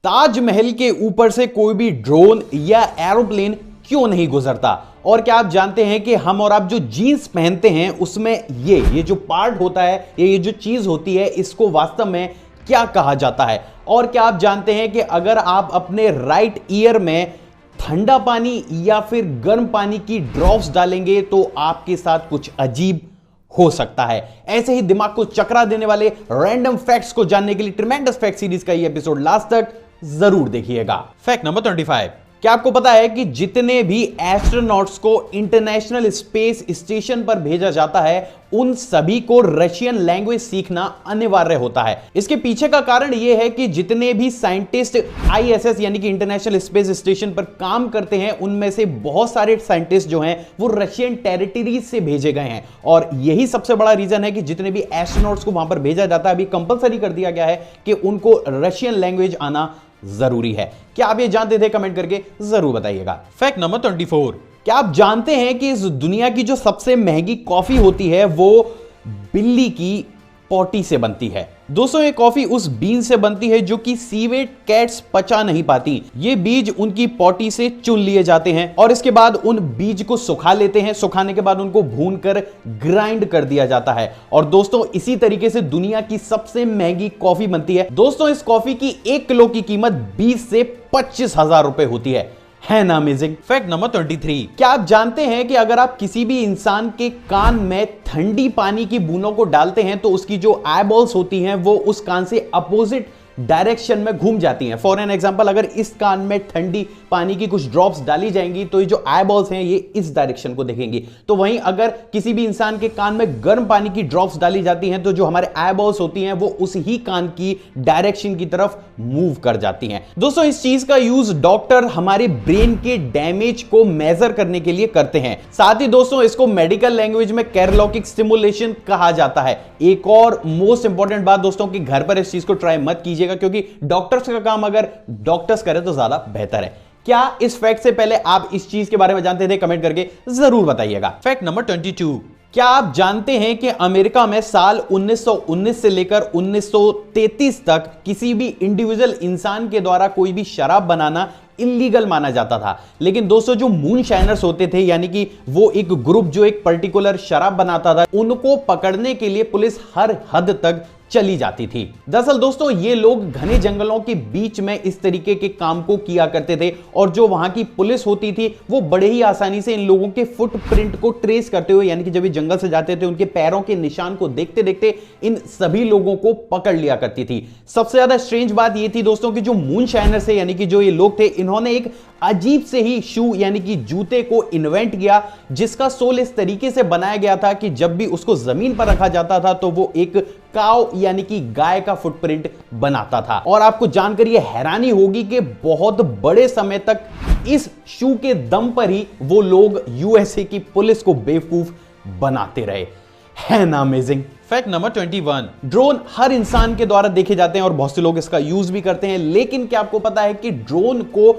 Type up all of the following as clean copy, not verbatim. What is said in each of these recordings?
ताजमहल के ऊपर से कोई भी ड्रोन या एरोप्लेन क्यों नहीं गुजरता? और क्या आप जानते हैं कि हम और आप जो जीन्स पहनते हैं उसमें ये जो पार्ट होता है, ये जो चीज होती है, इसको वास्तव में क्या कहा जाता है? और क्या आप जानते हैं कि अगर आप अपने राइट ईयर में ठंडा पानी या फिर गर्म पानी की ड्रॉप्स डालेंगे तो आपके साथ कुछ अजीब हो सकता है? ऐसे ही दिमाग को चकरा देने वाले रैंडम फैक्ट्स को जानने के लिए ट्रिमेंडस फैक्ट सीरीज का ये एपिसोड लास्ट तक जरूर देखिएगा। फैक्ट नंबर 25, क्या आपको पता है कि जितने भी एस्ट्रोनॉट्स को इंटरनेशनल स्पेस स्टेशन पर भेजा जाता है उन सभी को रशियन लैंग्वेज सीखना अनिवार्य होता है? इसके पीछे का कारण यह है कि जितने भी साइंटिस्ट आईएसएस यानी कि इंटरनेशनल स्पेस स्टेशन पर काम करते हैं उनमें से बहुत सारे साइंटिस्ट जो हैं वो रशियन टेरिटरीज से भेजे गए हैं, और यही सबसे बड़ा रीजन है कि जितने भी एस्ट्रोनॉट्स को वहां पर भेजा जाता है अभी कंपलसरी कर दिया गया है कि उनको रशियन लैंग्वेज आना जरूरी है। क्या आप ये जानते थे? कमेंट करके जरूर बताइएगा। फैक्ट नंबर 24, क्या आप जानते हैं कि इस दुनिया की जो सबसे महंगी कॉफी होती है वो बिल्ली की पॉटी से बनती है? दोस्तों, ये कॉफी उस बीन से बनती है जो कि सीवेट कैट्स पचा नहीं पाती। ये बीज उनकी पॉटी से चुन लिए जाते हैं और इसके बाद उन बीज को सुखा लेते हैं। सुखाने के बाद उनको भूनकर ग्राइंड कर दिया जाता है और दोस्तों इसी तरीके से दुनिया की सबसे महंगी कॉफी बनती है। दोस्तों, इस कॉफी की 1 किलो की कीमत 20 से 25 हजार रुपए होती है ना अमेजिंग? फैक्ट नंबर 23, क्या आप जानते हैं कि अगर आप किसी भी इंसान के कान में ठंडी पानी की बूंदों को डालते हैं तो उसकी जो आईबॉल्स होती हैं वो उस कान से अपोजिट डायरेक्शन में घूम जाती हैं। फॉर एन एग्जांपल, अगर इस कान में ठंडी पानी की कुछ ड्रॉप्स डाली जाएंगी तो ये जो आईबॉल्स हैं ये इस डायरेक्शन को देखेंगी। तो वहीं अगर किसी भी इंसान के कान में गर्म पानी की ड्रॉप्स डाली जाती हैं तो जो हमारे आईबॉल्स होती हैं वो उस ही कान की डायरेक्शन की तरफ मूव कर जाती हैं। दोस्तों, इस चीज का यूज डॉक्टर हमारे ब्रेन के डैमेज को मेजर करने के लिए करते हैं। साथ ही दोस्तों इसको मेडिकल लैंग्वेज में कैरोलॉकिक स्टिमुलेशन कहा जाता है। एक और मोस्ट इंपॉर्टेंट बात दोस्तों कि घर पर इस चीज को ट्राई मत कीजिएगा क्योंकि डॉक्टर्स का काम अगर डॉक्टर्स करें तो ज्यादा बेहतर है। क्या इस फैक्ट से पहले आप इस चीज के बारे में जानते थे? कमेंट करके जरूर बताइएगा। फैक्ट नंबर 22, क्या आप जानते हैं कि अमेरिका में साल 1919 से लेकर 1933 तक किसी भी इंडिविजुअल इंसान के द्वारा कोई भी शराब बनाना इलीगल माना जाता था? लेकिन दोस्तों जो मून शाइनर्स होते थे यानी कि वो एक ग्रुप जो एक पर्टिकुलर शराब बनाता था, उनको पकड़ने के लिए पुलिस हर हद तक चली जाती थी। दरअसल दोस्तों ये लोग घने जंगलों के बीच में इस तरीके के काम को किया करते थे और जो वहां की पुलिस होती थी वो बड़े ही आसानी से इन लोगों के फुटप्रिंट को ट्रेस करते हुए, यानी कि जब ये जंगल से जाते थे उनके पैरों के निशान को देखते देखते इन सभी लोगों को पकड़ लिया करती थी। सबसे ज्यादा स्ट्रेंज बात ये थी दोस्तों कि जो मून शाइनर्स है यानी कि जो ये लोग थे, इन्होंने एक अजीब से ही शू यानी कि जूते को इन्वेंट किया जिसका सोल इस तरीके से बनाया गया था कि जब भी उसको जमीन पर रखा जाता था तो वो एक काव यानी कि गाय का फुटप्रिंट बनाता था। और आपको जानकर यह हैरानी होगी कि बहुत बड़े समय तक इस शू के दम पर ही वो लोग यूएसए की पुलिस को बेवकूफ बनाते रहे। है ना अमेजिंग? फैक्ट नंबर 21, ड्रोन हर इंसान के द्वारा देखे जाते हैं और बहुत से लोग इसका यूज भी करते हैं, लेकिन क्या आपको पता है कि ड्रोन को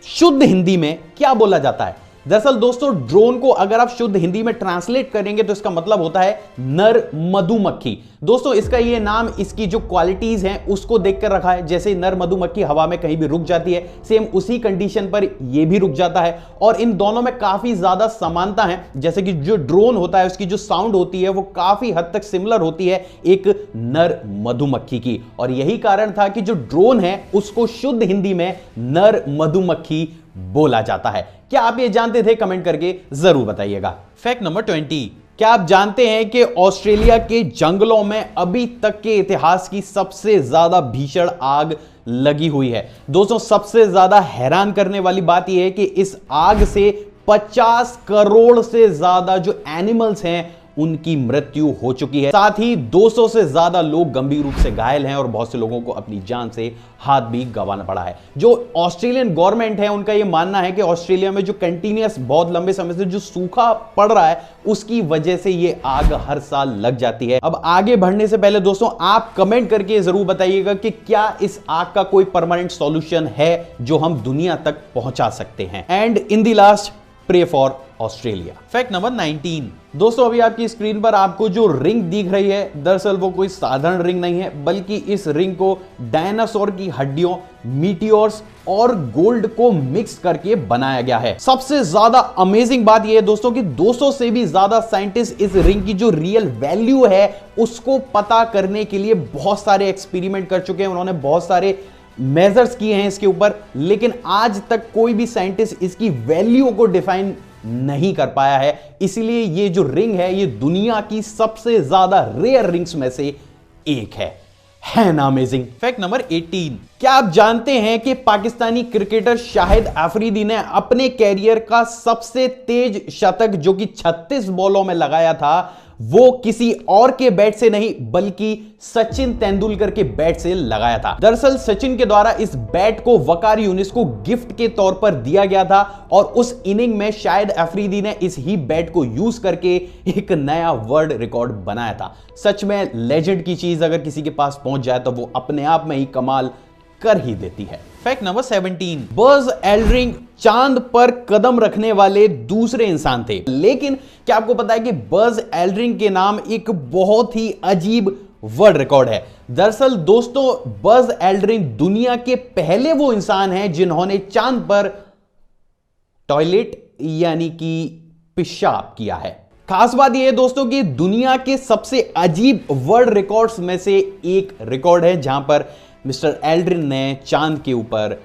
शुद्ध हिंदी में क्या बोला जाता है? दरअसल दोस्तों ड्रोन को अगर आप शुद्ध हिंदी में ट्रांसलेट करेंगे तो इसका मतलब होता है नर मधुमक्खी। दोस्तों इसका ये नाम इसकी जो क्वालिटीज हैं उसको देखकर रखा है। जैसे नर मधुमक्खी हवा में कहीं भी रुक जाती है, सेम उसी कंडीशन पर ये भी रुक जाता है और इन दोनों में काफी ज्यादा समानता है। जैसे कि जो ड्रोन होता है उसकी जो साउंड होती है वो काफी हद तक सिमिलर होती है एक नर मधुमक्खी की, और यही कारण था कि जो ड्रोन है उसको शुद्ध हिंदी में नर मधुमक्खी बोला जाता है। क्या आप ये जानते थे? कमेंट करके जरूर बताइएगा। फैक्ट नंबर 20, क्या आप जानते हैं कि ऑस्ट्रेलिया के जंगलों में अभी तक के इतिहास की सबसे ज्यादा भीषण आग लगी हुई है? दोस्तों सबसे ज्यादा हैरान करने वाली बात यह है कि इस आग से 50 करोड़ से ज्यादा जो एनिमल्स हैं उनकी मृत्यु हो चुकी है। साथ ही 200 से ज्यादा लोग गंभीर रूप से घायल हैं और बहुत से लोगों को अपनी जान से हाथ भी गंवाना पड़ा है। जो ऑस्ट्रेलियन गवर्नमेंट है उनका यह मानना है कि ऑस्ट्रेलिया में जो कंटिन्यूअस बहुत लंबे समय से जो सूखा पड़ रहा है उसकी वजह से यह आग हर साल लग जाती है। अब आगे बढ़ने से पहले दोस्तों आप कमेंट करके जरूर बताइएगा कि क्या इस आग का कोई परमानेंट सॉल्यूशन है जो हम दुनिया तक पहुंचा सकते हैं। And in the last pray for Australia. Fact number 19। दोस्तों अभी आपकी स्क्रीन पर आपको जो रिंग दिख रही है, दरअसल वो कोई साधारण रिंग नहीं है, बल्कि इस रिंग को डायनासोर की हड्डियों, मीटियोर्स और गोल्ड को मिक्स करके बनाया गया है। सबसे ज्यादा अमेजिंग बात यह है दोस्तों कि 200 से भी ज्यादा साइंटिस्ट इस रिंग की जो रियल वैल्यू है उसको पता करने के लिए बहुत सारे एक्सपेरिमेंट कर चुके हैं। उन्होंने बहुत सारे मेजर्स किए हैं इसके ऊपर, लेकिन आज तक कोई भी साइंटिस्ट इसकी वैल्यू को डिफाइन नहीं कर पाया है। इसलिए ये जो रिंग है ये दुनिया की सबसे ज्यादा रेयर रिंग्स में से एक है ना अमेजिंग। Fact number 18। क्या आप जानते हैं कि पाकिस्तानी क्रिकेटर शाहिद अफरीदी ने अपने कैरियर का सबसे तेज शतक जो कि 36 बॉलों में लगाया था, वो किसी और के बैट से नहीं बल्कि सचिन तेंदुलकर के बैट से लगाया था। दरअसल सचिन के द्वारा इस बैट को वकार यूनिस को गिफ्ट के तौर पर दिया गया था और उस इनिंग में शाहिद अफरीदी ने इस ही बैट को यूज करके एक नया वर्ल्ड रिकॉर्ड बनाया था। सच में लेजेंड की चीज अगर किसी के पास पहुंच जाए तो वो अपने आप में ही कमाल कर ही देती है। Fact number 17। बज एल्ड्रिन चांद पर कदम रखने वाले दूसरे इंसान थे, लेकिन क्या आपको पता है कि बज एल्ड्रिन के नाम एक बहुत ही अजीब वर्ल्ड रिकॉर्ड है। दरअसल दोस्तों बज एल्ड्रिन दुनिया के पहले वो इंसान हैं जिन्होंने चांद पर टॉयलेट यानी कि पेशाब किया है। खास बात यह है दोस्तों कि दुनिया के सबसे अजीब वर्ल्ड रिकॉर्ड्स में से एक रिकॉर्ड है जहां पर मिस्टर एल्ड्रिन ने चांद के ऊपर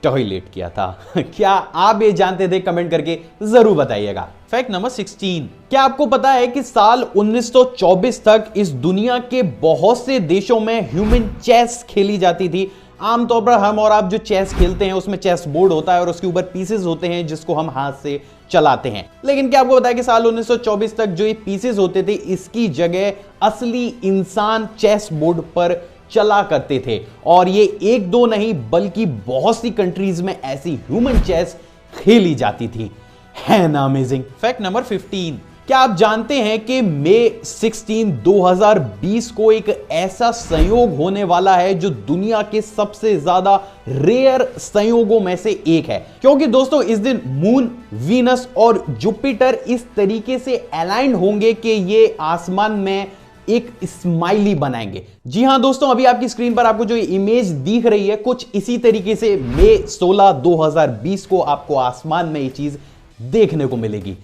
टॉयलेट किया था। क्या आप ये जानते थे? कमेंट करके जरूर बताइएगा। Fact number 16। क्या आपको पता है कि साल 1924 तक इस दुनिया के बहुत से देशों में ह्यूमन चेस खेली जाती थी। आमतौर पर हम और आप जो चेस खेलते हैं उसमें चेस बोर्ड होता है और उसके ऊपर पीसेस होते हैं जिसको हम हाथ से चलाते हैं। लेकिन क्या आपको पता है कि साल 1924 तक जो ये पीसेस होते थे इसकी जगह असली इंसान चेस बोर्ड पर चला करते थे, और ये एक दो नहीं बल्कि बहुत सी कंट्रीज में ऐसी ह्यूमन चेस खेली जाती थी। है ना अमेजिंग। Fact number 15। क्या आप जानते हैं कि मई 16, 2020 को एक ऐसा संयोग होने वाला है जो दुनिया के सबसे ज्यादा रेयर संयोगों में से एक है, क्योंकि दोस्तों इस दिन मून, वीनस और जुपिटर इस तरीके से अलाइंड होंगे कि ये आसमान में एक स्माइली बनाएंगे। जी हां दोस्तों, अभी आपकी स्क्रीन पर आपको जो इमेज दिख रही है कुछ इसी तरीके से मई 16, 2020 को आपको आसमान में ये चीज देखने को मिलेगी।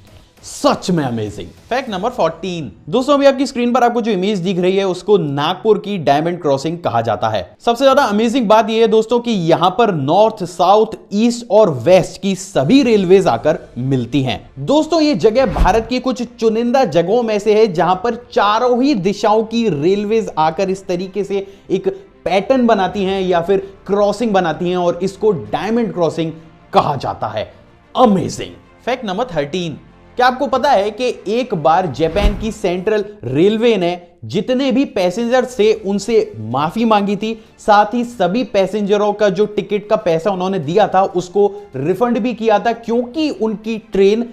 सच में अमेजिंग। Fact number 14। दोस्तों अभी आपकी स्क्रीन पर आपको जो इमेज दिख रही है उसको नागपुर की डायमंड क्रॉसिंग कहा जाता है। सबसे ज्यादा अमेजिंग बात यह है दोस्तों कि यहां पर नॉर्थ, साउथ, ईस्ट और वेस्ट की सभी रेलवेज आकर मिलती हैं। दोस्तों ये जगह भारत की कुछ चुनिंदा जगहों में से है जहां पर चारों ही दिशाओं की रेलवेज आकर इस तरीके से एक पैटर्न बनाती हैं या फिर क्रॉसिंग बनाती हैं और इसको डायमंड क्रॉसिंग कहा जाता है। अमेजिंग। Fact number 13। क्या आपको पता है कि एक बार जापान की सेंट्रल रेलवे ने जितने भी पैसेंजर थे उनसे माफी मांगी थी, साथ ही सभी पैसेंजरों का जो टिकट का पैसा उन्होंने दिया था उसको रिफंड भी किया था, क्योंकि उनकी ट्रेन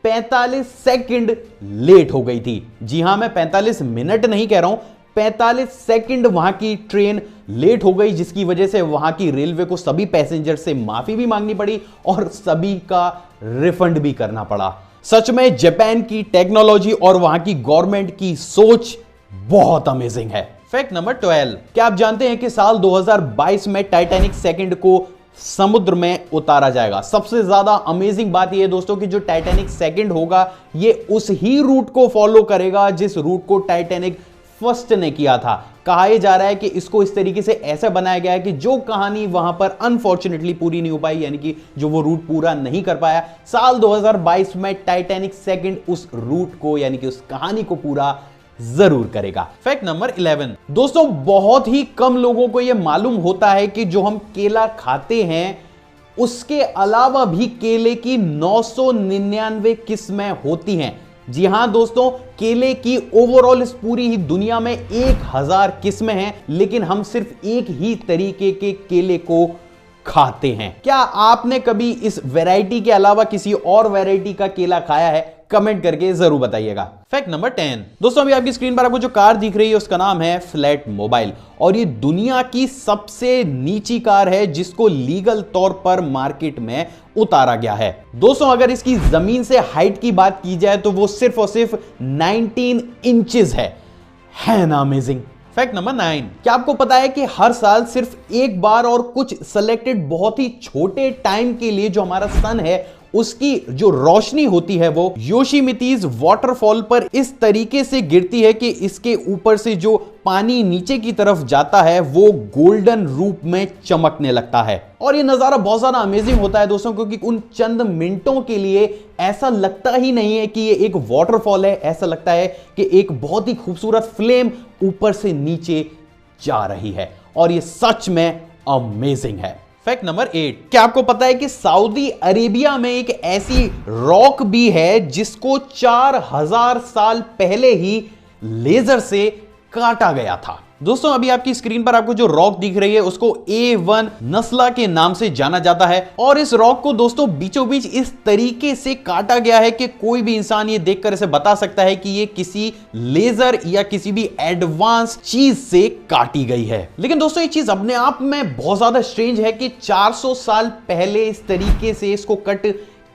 45 सेकंड लेट हो गई थी। जी हां, मैं 45 मिनट नहीं कह रहा हूं, 45 सेकंड वहां की ट्रेन लेट हो गई, जिसकी वजह से वहां की रेलवे को सभी पैसेंजर से माफी भी मांगनी पड़ी और सभी का रिफंड भी करना पड़ा। सच में जापान की टेक्नोलॉजी और वहां की गवर्नमेंट की सोच बहुत अमेजिंग है। Fact number 12। क्या आप जानते हैं कि साल 2022 में टाइटैनिक सेकंड को समुद्र में उतारा जाएगा। सबसे ज्यादा अमेजिंग बात यह है दोस्तों कि जो टाइटैनिक सेकंड होगा ये उस ही रूट को फॉलो करेगा जिस रूट को टाइटैनिक फर्स्ट ने किया था। कहा जा रहा है कि इसको इस तरीके से ऐसा बनाया गया है कि जो कहानी वहां पर अनफॉर्चुनेटली पूरी नहीं हो पाई, यानी कि जो वो रूट पूरा नहीं कर पाया, साल 2022 में टाइटैनिक सेकंड उस रूट को यानी कि उस कहानी को पूरा जरूर करेगा। Fact number 11। दोस्तों बहुत ही कम लोगों को यह मालूम होता है कि जो हम केला खाते हैं उसके अलावा भी केले की 999 किस्में होती हैं। जी हां दोस्तों, केले की ओवरऑल इस पूरी ही दुनिया में 1000 किस्में हैं, लेकिन हम सिर्फ एक ही तरीके के केले को खाते हैं। क्या आपने कभी इस वैरायटी के अलावा किसी और वैरायटी का केला खाया है? कमेंट करके जरूर बताइएगा। फैक्ट नंबर 10 दोस्तों, अभी आपकी स्क्रीन पर आपको जो कार दिख रही है उसका नाम है फ्लैट मोबाइल और ये दुनिया की सबसे नीची कार है जिसको लीगल तौर पर मार्केट में उतारा गया है। दोस्तों अगर इसकी जमीन से हाइट की बात की जाए तो वो सिर्फ और सिर्फ 19 इंचेस है ना अमेजिंग। फैक्ट नंबर 9, क्या आपको पता है कि हर साल सिर्फ एक बार और कुछ सेलेक्टेड बहुत ही छोटे टाइम के लिए जो हमारा सन है उसकी जो रोशनी होती है वो योशीमितीज वाटरफॉल पर इस तरीके से गिरती है कि इसके ऊपर से जो पानी नीचे की तरफ जाता है वो गोल्डन रूप में चमकने लगता है। और ये नजारा बहुत ज्यादा अमेजिंग होता है दोस्तों, क्योंकि उन चंद मिनटों के लिए ऐसा लगता ही नहीं है कि ये एक वाटरफॉल है, ऐसा लगता है कि एक बहुत ही खूबसूरत फ्लेम ऊपर से नीचे जा रही है और ये सच में अमेजिंग है। फैक्ट नंबर 8, क्या आपको पता है कि सऊदी अरेबिया में एक ऐसी रॉक भी है जिसको 4000 साल पहले ही लेजर से काटा गया था। दोस्तों अभी आपकी स्क्रीन पर आपको जो रॉक दिख रही है उसको A1 नस्ला के नाम से जाना जाता है और इस रॉक को दोस्तों बीचों बीच इस तरीके से काटा गया है कि कोई भी इंसान ये देखकर इसे बता सकता है कि ये किसी लेजर या किसी भी एडवांस चीज से काटी गई है। लेकिन दोस्तों ये चीज अपने आप में बहुत ज्यादा स्ट्रेंज है कि 400 साल पहले इस तरीके से इसको कट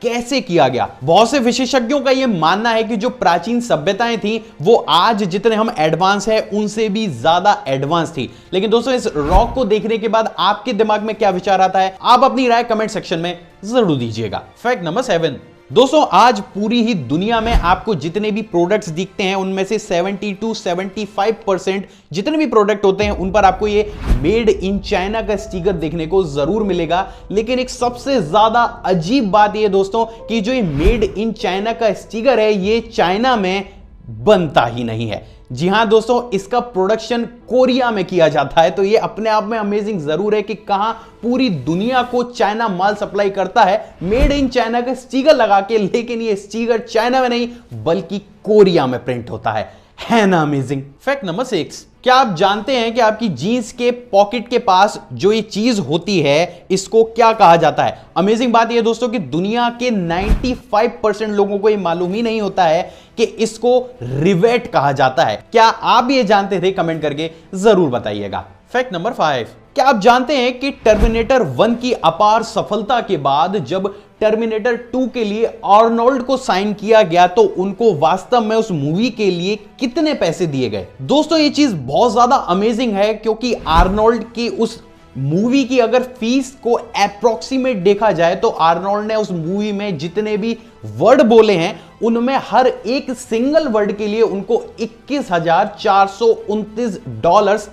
कैसे किया गया। बहुत से विशेषज्ञों का यह मानना है कि जो प्राचीन सभ्यताएं थी वो आज जितने हम एडवांस हैं उनसे भी ज्यादा एडवांस थी। लेकिन दोस्तों इस रॉक को देखने के बाद आपके दिमाग में क्या विचार आता है, आप अपनी राय कमेंट सेक्शन में जरूर दीजिएगा। फैक्ट नंबर 7 दोस्तों, आज पूरी ही दुनिया में आपको जितने भी प्रोडक्ट्स दिखते हैं उनमें से 70 to 75% जितने भी प्रोडक्ट होते हैं उन पर आपको ये मेड इन चाइना का स्टिकर देखने को जरूर मिलेगा। लेकिन एक सबसे ज्यादा अजीब बात ये दोस्तों कि जो ये मेड इन चाइना का स्टिकर है ये चाइना में बनता ही नहीं है। जी हां दोस्तों, इसका प्रोडक्शन कोरिया में किया जाता है। तो ये अपने आप में अमेजिंग जरूर है कि कहां पूरी दुनिया को चाइना माल सप्लाई करता है मेड इन चाइना का स्टिकर लगा के, लेकिन ये स्टिकर चाइना में नहीं बल्कि कोरिया में प्रिंट होता है ना अमेजिंग। फैक्ट नंबर 6, क्या आप जानते हैं कि आपकी जींस के पॉकेट के पास जो ये चीज होती है इसको क्या कहा जाता है? अमेजिंग बात यह दोस्तों कि दुनिया के 95% लोगों को ये मालूम ही नहीं होता है कि इसको रिवेट कहा जाता है। क्या आप ये जानते थे? कमेंट करके जरूर बताइएगा। फैक्ट नंबर 5, क्या आप जानते हैं कि टर्मिनेटर 1 की अपार सफलता के बाद जब टर्मिनेटर 2 के लिए आर्नोल्ड को साइन किया गया तो उनको वास्तव में उस मूवी के लिए कितने पैसे दिए गए? दोस्तों ये चीज बहुत ज्यादा अमेजिंग है क्योंकि आर्नोल्ड की उस मूवी की अगर फीस को अप्रोक्सीमेट देखा जाए तो आर्नोल्ड ने उस मूवी में जितने भी वर्ड बोले हैं उनमें हर एक सिंगल वर्ड के लिए उनको $21,429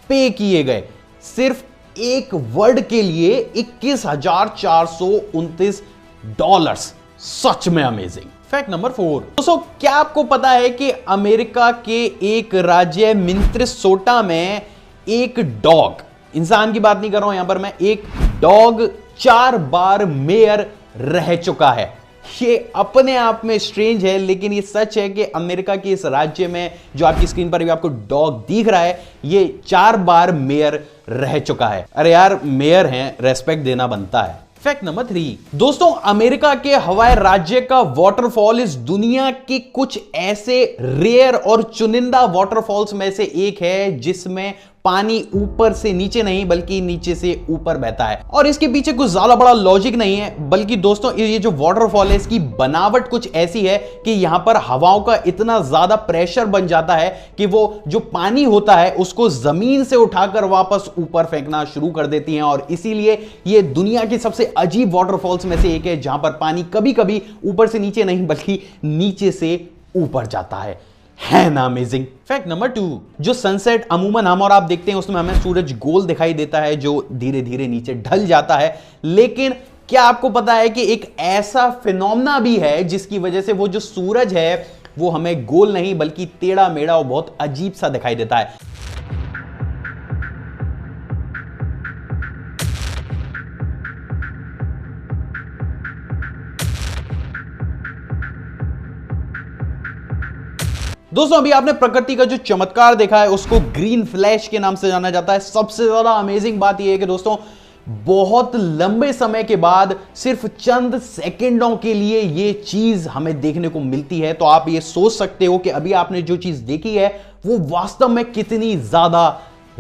पे किए गए। सिर्फ एक वर्ड के लिए $21,429। सच में अमेजिंग। फैक्ट नंबर 4 दोस्तों, क्या आपको पता है कि अमेरिका के एक राज्य मिनेसोटा में एक डॉग, इंसान की बात नहीं कर रहा हूं यहां पर मैं, एक डॉग 4 बार मेयर रह चुका है। ये अपने आप में स्ट्रेंज है लेकिन ये सच है कि अमेरिका के इस राज्य में जो आपकी स्क्रीन पर भी आपको डॉग दिख रहा है ये 4 बार मेयर रह चुका है। अरे यार, मेयर हैं, रेस्पेक्ट देना बनता है। फैक्ट नंबर 3 दोस्तों, अमेरिका के हवाई राज्य का वाटरफॉल इस दुनिया के कुछ ऐसे रेयर और चुनिंदा वाटरफॉल्स में से एक है जिसमें पानी ऊपर से नीचे नहीं बल्कि नीचे से ऊपर बहता है। और इसके पीछे कुछ ज्यादा बड़ा लॉजिक नहीं है बल्कि दोस्तों ये जो वाटरफॉल है इसकी बनावट कुछ ऐसी है कि यहां पर हवाओं का इतना ज्यादा प्रेशर बन जाता है कि वो जो पानी होता है उसको जमीन से उठाकर वापस ऊपर फेंकना शुरू कर देती हैं और इसीलिए ये दुनिया की सबसे अजीब वाटरफॉल्स में से एक है जहां पर पानी कभी कभी ऊपर से नीचे नहीं बल्कि नीचे से ऊपर जाता है ना अमेजिंग। फैक्ट नंबर 2, जो सनसेट अमूमन हम और आप देखते हैं उसमें हमें सूरज गोल दिखाई देता है जो धीरे धीरे नीचे ढल जाता है। लेकिन क्या आपको पता है कि एक ऐसा फिनोमेना भी है जिसकी वजह से वो जो सूरज है वो हमें गोल नहीं बल्कि टेढ़ा मेढ़ा और बहुत अजीब सा दिखाई देता है। दोस्तों अभी आपने प्रकृति का जो चमत्कार देखा है उसको ग्रीन फ्लैश के नाम से जाना जाता है। सबसे ज्यादा अमेजिंग बात यह है कि दोस्तों बहुत लंबे समय के बाद सिर्फ चंद सेकंडों के लिए ये चीज हमें देखने को मिलती है। तो आप ये सोच सकते हो कि अभी आपने जो चीज देखी है वो वास्तव में कितनी ज्यादा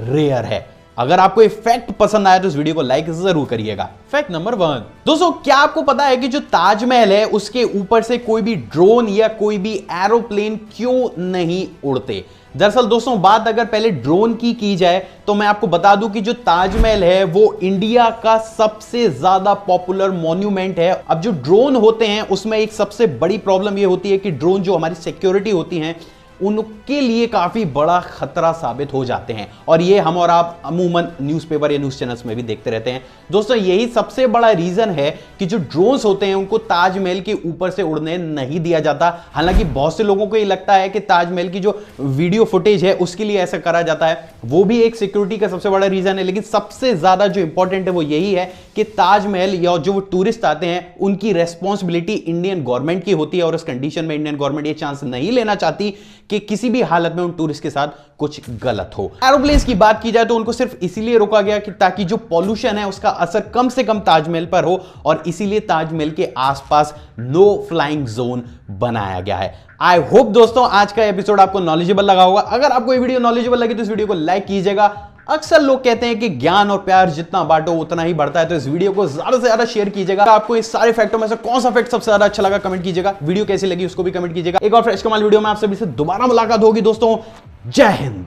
रेयर है। अगर आपको ये फैक्ट पसंद आया तो इस वीडियो को लाइक जरूर करिएगा। फैक्ट नंबर 1, दोस्तों क्या आपको पता है कि जो ताजमहल है उसके ऊपर से कोई भी ड्रोन या कोई भी एरोप्लेन क्यों नहीं उड़ते? दरअसल दोस्तों बात अगर पहले ड्रोन की जाए तो मैं आपको बता दूं कि जो ताजमहल है वो इंडिया का सबसे ज्यादा पॉपुलर मॉन्यूमेंट है। अब जो ड्रोन होते हैं उसमें एक सबसे बड़ी प्रॉब्लम ये होती है कि ड्रोन जो हमारी सिक्योरिटी होती हैं उनके लिए काफी बड़ा खतरा साबित हो जाते हैं, और ये हम और आप अमूमन न्यूज़पेपर या न्यूज़ चैनल्स में भी देखते रहते हैं। दोस्तों यही सबसे बड़ा रीजन है कि जो ड्रोन्स होते हैं उनको ताजमहल के ऊपर से उड़ने नहीं दिया जाता। हालांकि बहुत से लोगों को ये लगता है कि ताजमहल की जो वीडियो फुटेज है उसके लिए ऐसा करा जाता है, वो भी एक सिक्योरिटी का सबसे बड़ा रीजन है, लेकिन सबसे ज्यादा जो इंपॉर्टेंट है वो यही है कि ताजमहल या जो टूरिस्ट आते हैं उनकी रेस्पॉन्सिबिलिटी इंडियन गवर्नमेंट की होती है, और इस कंडीशन में इंडियन गवर्नमेंट ये चांस नहीं लेना चाहती कि किसी भी हालत में उन टूरिस्ट के साथ कुछ गलत हो। एरोप्लेन्स की बात की जाए तो उनको सिर्फ इसीलिए रोका गया कि ताकि जो पॉल्यूशन है उसका असर कम से कम ताजमहल पर हो, और इसीलिए ताजमहल के आसपास नो फ्लाइंग जोन बनाया गया है। आई होप दोस्तों आज का एपिसोड आपको नॉलेजेबल लगा होगा। अगर आपको ये वीडियो नॉलेजेबल लगी तो इस वीडियो को लाइक कीजिएगा। अक्सर लोग कहते हैं कि ज्ञान और प्यार जितना बांटो उतना ही बढ़ता है, तो इस वीडियो को ज्यादा से ज्यादा शेयर कीजिएगा। आपको इस सारे फैक्टों में से कौन सा फैक्ट सबसे ज्यादा अच्छा लगा कमेंट कीजिएगा। वीडियो कैसी लगी उसको भी कमेंट कीजिएगा। एक और फ्रेश कमाल वीडियो में आप सभी से दोबारा मुलाकात होगी दोस्तों। जय हिंद।